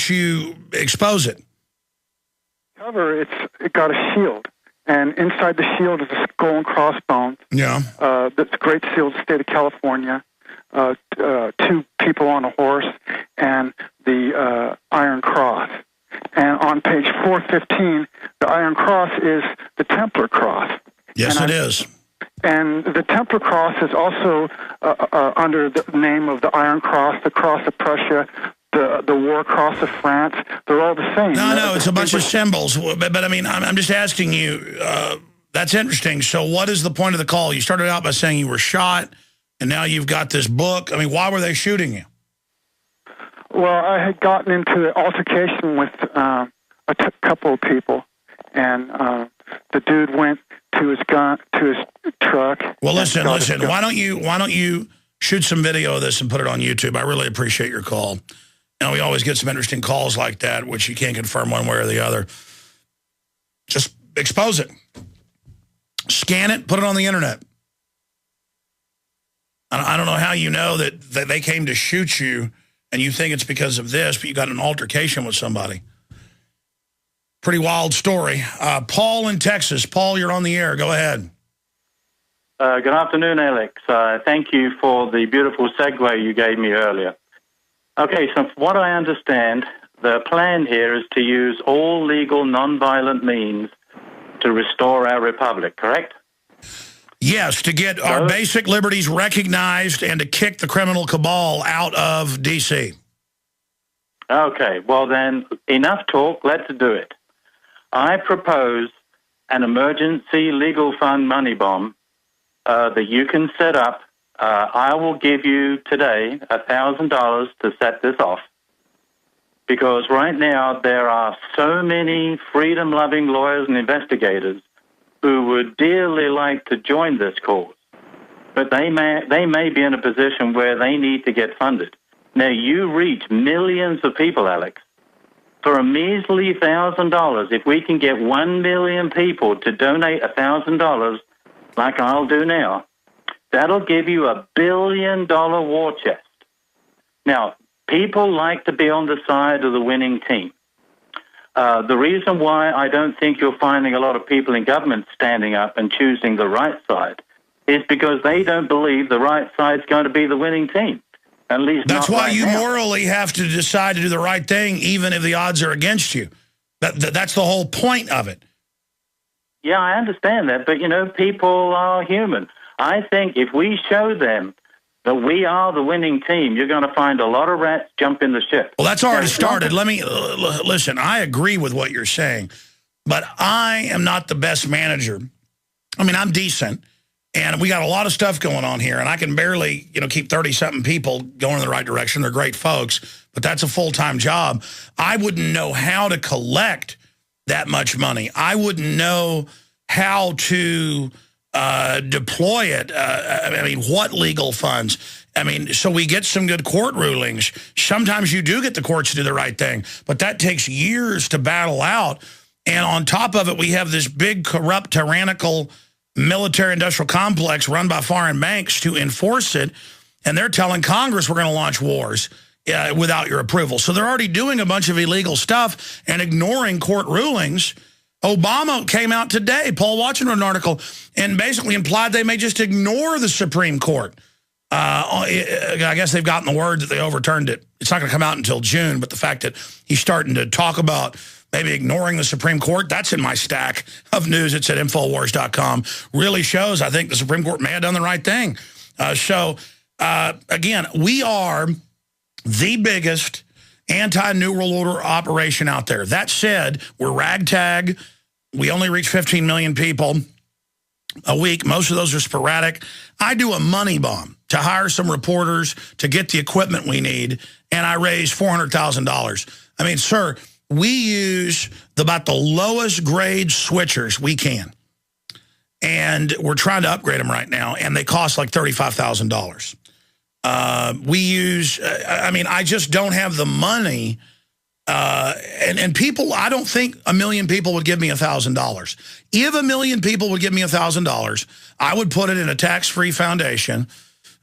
don't you expose it? Cover, it got a shield, and inside the shield is a skull and crossbones. Yeah. That's a great seal of the state of California. 2 people on a horse, and the Iron Cross. And on page 415, the Iron Cross is the Templar Cross. Yes, it is. And the Templar Cross is also under the name of the Iron Cross, the Cross of Prussia, the War Cross of France. They're all the same. No, it's a bunch of symbols. But I mean, I'm just asking you, that's interesting. So what is the point of the call? You started out by saying you were shot, and now you've got this book. I mean, why were they shooting you? Well, I had gotten into an altercation with a couple of people, and the dude went to his truck. Well, listen. Why don't you shoot some video of this and put it on YouTube? I really appreciate your call. We always get some interesting calls like that, which you can't confirm one way or the other. Just expose it. Scan it, put it on the internet. I don't know how you know that they came to shoot you and you think it's because of this, but you got an altercation with somebody. Pretty wild story. Paul in Texas. Paul, you're on the air. Go ahead. Good afternoon, Alex. Thank you for the beautiful segue you gave me earlier. Okay, so from what I understand, the plan here is to use all legal, nonviolent means to restore our republic, correct? Yes, to get our basic liberties recognized and to kick the criminal cabal out of D.C. Okay, well then, enough talk, let's do it. I propose an emergency legal fund money bomb that you can set up. I will give you today $1,000 to set this off, because right now there are so many freedom-loving lawyers and investigators who would dearly like to join this cause, but they may be in a position where they need to get funded. Now, you reach millions of people, Alex. For a measly $1,000, if we can get 1 million people to donate $1,000, like I'll do now, that'll give you $1 billion war chest. Now, people like to be on the side of the winning team. The reason why I don't think you're finding a lot of people in government standing up and choosing the right side is because they don't believe the right side's going to be the winning team. At least that's why right you now. morally have to decide to do the right thing, even if the odds are against you. That's the whole point of it. Yeah, I understand that, but, people are human. I think if we show them that we are the winning team, you're going to find a lot of rats jump in the ship. Well, that's already started. Let me, listen, I agree with what you're saying, but I am not the best manager. I mean, I'm decent, and we got a lot of stuff going on here, and I can barely, keep 30-something people going in the right direction. They're great folks, but that's a full-time job. I wouldn't know how to collect that much money. I wouldn't know how to deploy it. I mean, what legal funds? I mean, so we get some good court rulings. Sometimes you do get the courts to do the right thing, but that takes years to battle out. And on top of it, we have this big, corrupt, tyrannical military-industrial complex run by foreign banks to enforce it, and they're telling Congress we're going to launch wars without your approval. So they're already doing a bunch of illegal stuff and ignoring court rulings. Obama came out today, Paul Watson wrote an article, and basically implied they may just ignore the Supreme Court. I guess they've gotten the word that they overturned it. It's not going to come out until June, but the fact that he's starting to talk about maybe ignoring the Supreme Court, that's in my stack of news. It's at Infowars.com. Really shows, I think, the Supreme Court may have done the right thing. Again, we are the biggest anti-New World Order operation out there. That said, we're ragtag. We only reach 15 million people a week. Most of those are sporadic. I do a money bomb to hire some reporters to get the equipment we need, and I raise $400,000. I mean, sir, we use about the lowest grade switchers we can, and we're trying to upgrade them right now, and they cost like $35,000. We use, I mean, I just don't have the money. And people, I don't think 1 million people would give me $1,000. If 1 million people would give me $1,000, I would put it in a tax-free foundation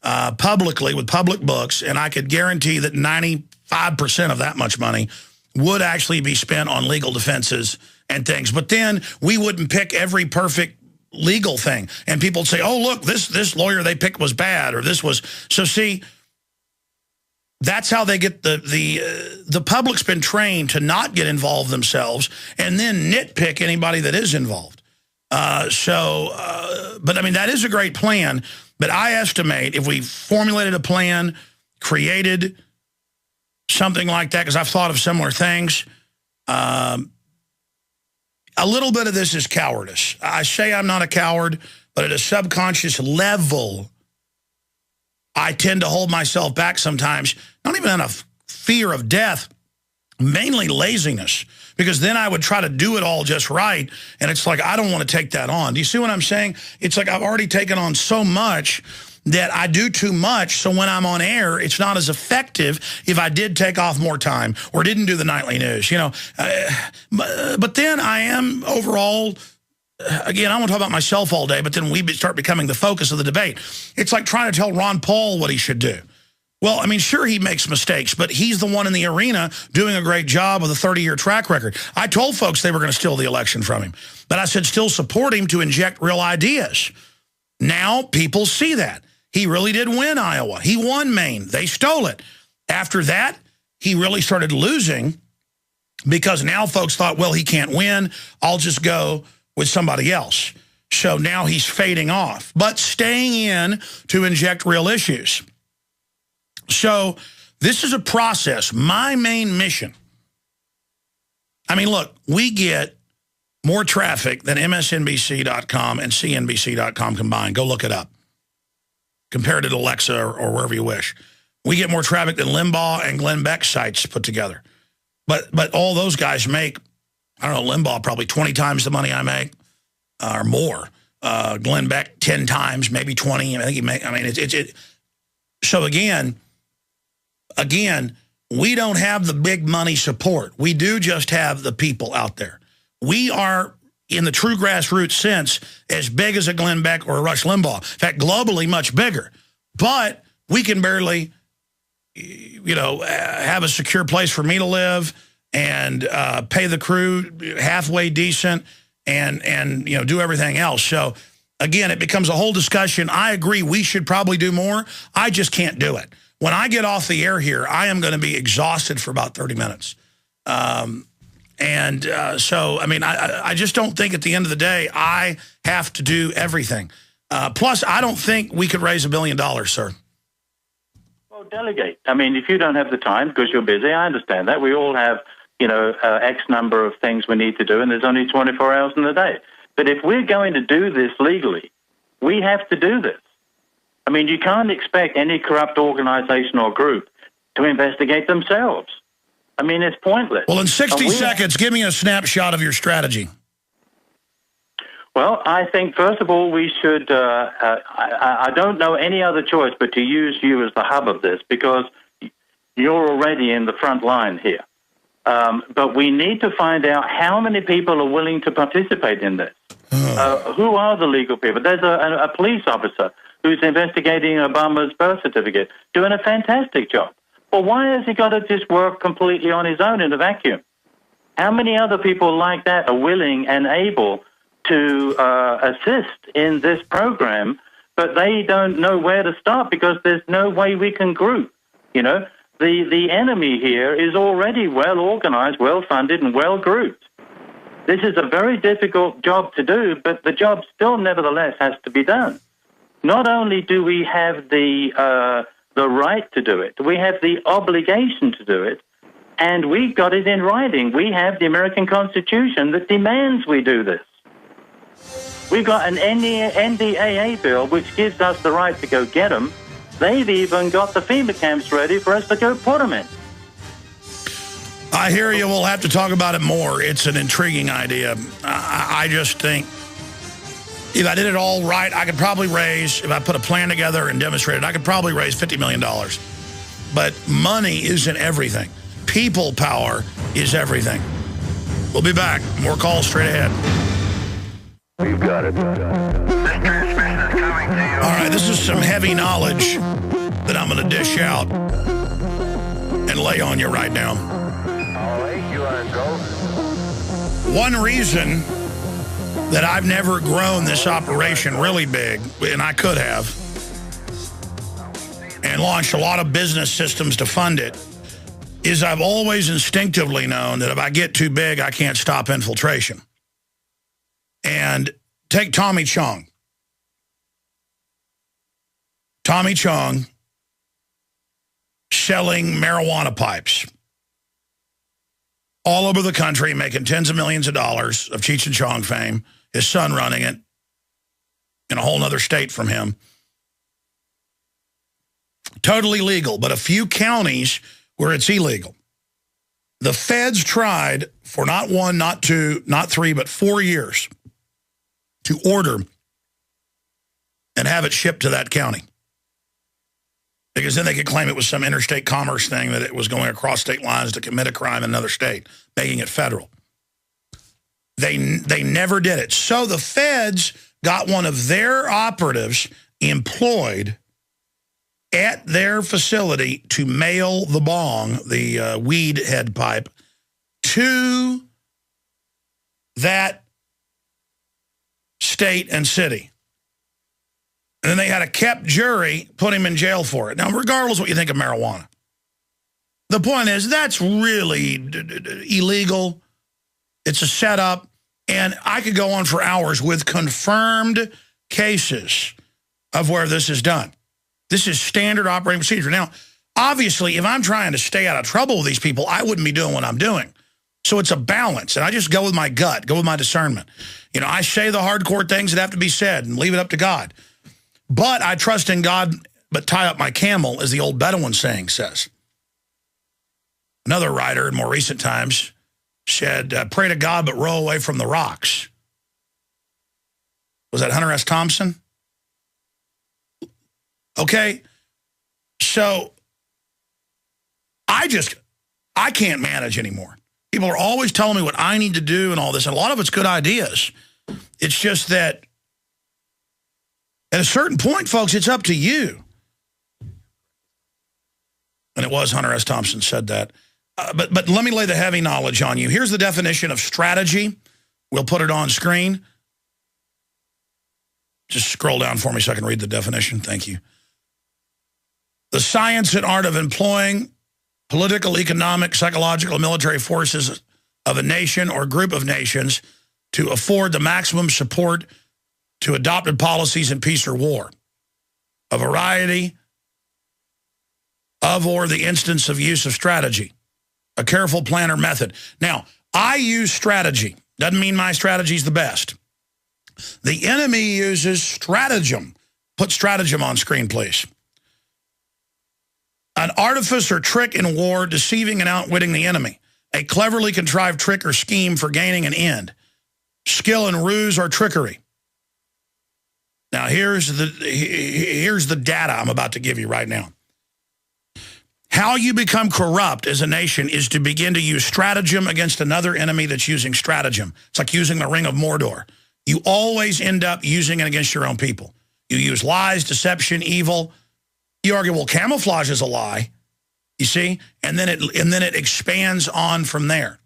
publicly with public books, and I could guarantee that 95% of that much money would actually be spent on legal defenses and things. But then we wouldn't pick every perfect legal thing. And people would say, oh, look, this lawyer they picked was bad, or this was... So see, that's how they get the public's been trained to not get involved themselves and then nitpick anybody that is involved. But I mean, that is a great plan. But I estimate if we formulated a plan, created something like that, because I've thought of similar things, a little bit of this is cowardice. I say I'm not a coward, but at a subconscious level, I tend to hold myself back sometimes, not even out of fear of death, mainly laziness, because then I would try to do it all just right, and it's like, I don't want to take that on. Do you see what I'm saying? It's like I've already taken on so much that I do too much, so when I'm on air, it's not as effective if I did take off more time or didn't do the nightly news, you know. But then I am overall... Again, I won't talk about myself all day, but then we start becoming the focus of the debate. It's like trying to tell Ron Paul what he should do. Well, I mean, sure, he makes mistakes, but he's the one in the arena doing a great job with a 30-year track record. I told folks they were going to steal the election from him, but I said still support him to inject real ideas. Now people see that. He really did win Iowa. He won Maine. They stole it. After that, he really started losing because now folks thought, well, he can't win. I'll just go with somebody else. So now he's fading off, but staying in to inject real issues. So this is a process. My main mission, I mean, look, we get more traffic than MSNBC.com and CNBC.com combined. Go look it up. Compare it to Alexa or wherever you wish. We get more traffic than Limbaugh and Glenn Beck's sites put together. But all those guys make, I don't know, Limbaugh probably 20 times the money I make or more. Glenn Beck 10 times, maybe 20. I think he make. I mean, So again, we don't have the big money support. We do just have the people out there. We are, in the true grassroots sense, as big as a Glenn Beck or a Rush Limbaugh. In fact, globally, much bigger. But we can barely, you know, have a secure place for me to live and pay the crew halfway decent and you know, do everything else. So again, it becomes a whole discussion. I agree we should probably do more. I just can't do it. When I get off the air here, I am going to be exhausted for about 30 minutes. So, I mean, I just don't think at the end of the day I have to do everything. Plus, I don't think we could raise $1 billion, sir. Well, delegate. I mean, if you don't have the time because you're busy, I understand that. We all have, you know, X number of things we need to do, and there's only 24 hours in the day. But if we're going to do this legally, we have to do this. I mean, you can't expect any corrupt organization or group to investigate themselves. I mean, it's pointless. Well, in 60 seconds, give me a snapshot of your strategy. Well, I think, first of all, we should, I don't know any other choice but to use you as the hub of this because you're already in the front line here. But we need to find out how many people are willing to participate in this. Who are the legal people? There's a police officer who's investigating Obama's birth certificate, doing a fantastic job. Well, why has he got to just work completely on his own in a vacuum? How many other people like that are willing and able to assist in this program, but they don't know where to start because there's no way we can group? You know, the enemy here is already well organized, well funded, and well grouped. This is a very difficult job to do, but the job still nevertheless has to be done. Not only do we have the right to do it, we have the obligation to do it, and we've got it in writing. We have the American Constitution that demands we do this. We've got an NDAA bill which gives us the right to go get them. They've even got the FEMA camps ready for us to go put them in. I hear you. We'll have to talk about it more. It's an intriguing idea. I just think if I did it all right, I could probably raise, if I put a plan together and demonstrate it, I could probably raise $50 million. But money isn't everything. People power is everything. We'll be back. More calls straight ahead. You've got it. This transmission is coming to you. All right, this is some heavy knowledge that I'm going to dish out and lay on you right now. All right. One reason that I've never grown this operation really big, and I could have, and launched a lot of business systems to fund it, is I've always instinctively known that if I get too big, I can't stop infiltration. And take Tommy Chong. Tommy Chong selling marijuana pipes all over the country, making tens of millions of dollars of Cheech and Chong fame, his son running it in a whole other state from him. Totally legal, but a few counties where it's illegal. The feds tried for not one, not two, not three, but 4 years to order and have it shipped to that county. Because then they could claim it was some interstate commerce thing, that it was going across state lines to commit a crime in another state, making it federal. They never did it. So the feds got one of their operatives employed at their facility to mail the bong, the weed head pipe, to that state and city. And then they had a kept jury put him in jail for it. Now, regardless of what you think of marijuana, the point is that's really illegal. It's a setup. And I could go on for hours with confirmed cases of where this is done. This is standard operating procedure. Now, obviously, if I'm trying to stay out of trouble with these people, I wouldn't be doing what I'm doing. So it's a balance. And I just go with my gut, go with my discernment. You know, I say the hardcore things that have to be said and leave it up to God. But I trust in God, but tie up my camel, as the old Bedouin saying says. Another writer in more recent times said, pray to God, but row away from the rocks. Was that Hunter S. Thompson? Okay. So I can't manage anymore. People are always telling me what I need to do and all this. And a lot of it's good ideas. It's just that at a certain point, folks, it's up to you. And it was Hunter S. Thompson said that. But let me lay the heavy knowledge on you. Here's the definition of strategy. We'll put it on screen. Just scroll down for me so I can read the definition. Thank you. The science and art of employing political, economic, psychological, military forces of a nation or group of nations to afford the maximum support to adopted policies in peace or war. A variety of or the instance of use of strategy. A careful plan or method. Now, I use strategy. Doesn't mean my strategy is the best. The enemy uses stratagem. Put stratagem on screen, please. An artifice or trick in war, deceiving and outwitting the enemy. A cleverly contrived trick or scheme for gaining an end. Skill in ruse or trickery. Now, here's the data I'm about to give you right now. How you become corrupt as a nation is to begin to use stratagem against another enemy that's using stratagem. It's like using the ring of Mordor. You always end up using it against your own people. You use lies, deception, evil. You argue, well, camouflage is a lie, you see? And then it expands on from there.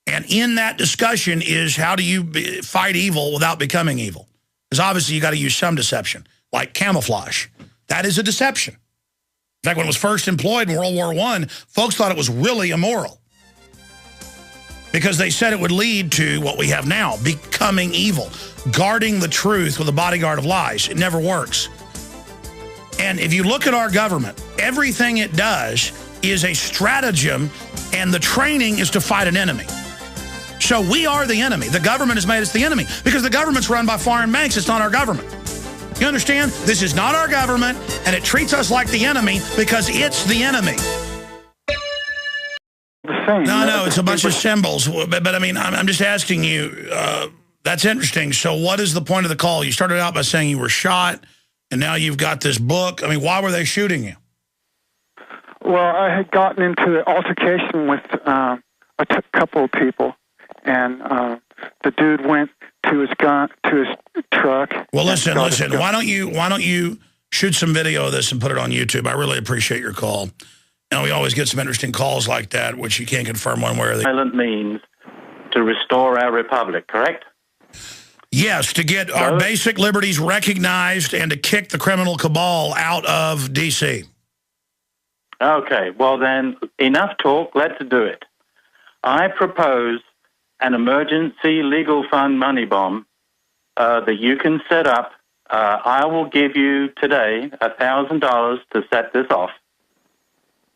And in that discussion is how do you fight evil without becoming evil? Because obviously you got to use some deception, like camouflage. That is a deception. In fact, when it was first employed in World War I, folks thought it was really immoral. Because they said it would lead to what we have now, becoming evil. Guarding the truth with a bodyguard of lies. It never works. And if you look at our government, everything it does is a stratagem, and the training is to fight an enemy. So we are the enemy. The government has made us the enemy because the government's run by foreign banks. It's not our government. You understand? This is not our government, and it treats us like the enemy because it's the enemy. No, it's a bunch of symbols. But I mean, I'm just asking you, that's interesting. So what is the point of the call? You started out by saying you were shot, and now you've got this book. I mean, why were they shooting you? Well, I had gotten into an altercation with a couple of people, and the dude went to his truck. Well, listen. Why don't you shoot some video of this and put it on YouTube? I really appreciate your call. And we always get some interesting calls like that, which you can't confirm one way or the other. Violent means to restore our republic, correct? Yes, to get our basic liberties recognized and to kick the criminal cabal out of D.C. Okay, well then, enough talk, let's do it. I propose an emergency legal fund money bomb that you can set up. I will give you today $1,000 to set this off.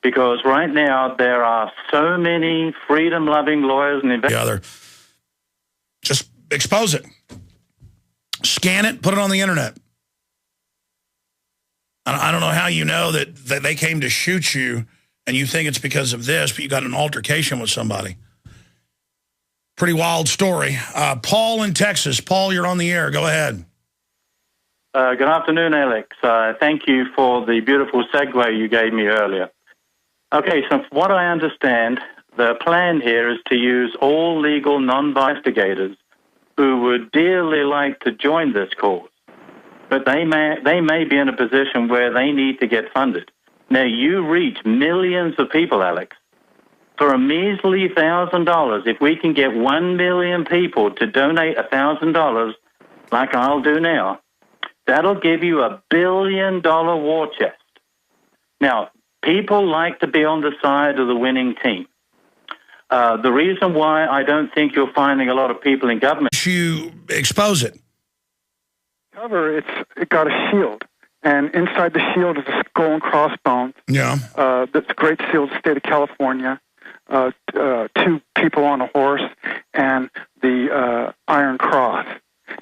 Because right now there are so many freedom-loving lawyers and investors. Just expose it. Scan it, put it on the internet. I don't know how you know that they came to shoot you and you think it's because of this, but you got an altercation with somebody. Pretty wild story. Paul in Texas. Paul, you're on the air. Go ahead. Good afternoon, Alex. Thank you for the beautiful segue you gave me earlier. Okay, so from what I understand, the plan here is to use all legal non-investigators who would dearly like to join this cause. But they may be in a position where they need to get funded. Now, you reach millions of people, Alex. For a measly $1,000, if we can get 1 million people to donate $1,000, like I'll do now, that'll give you $1 billion war chest. Now, people like to be on the side of the winning team. The reason why I don't think you're finding a lot of people in government... You expose it. Cover, it got a shield, and inside the shield is a skull and crossbones. Yeah. That's the Great Seal of the state of California. 2 people on a horse, and the Iron Cross.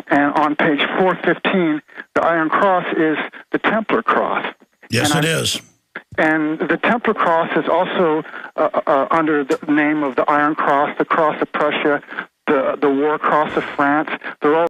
And on page 415, the Iron Cross is the Templar Cross. Yes, it is. And the Templar Cross is also under the name of the Iron Cross, the Cross of Prussia, the War Cross of France. They're all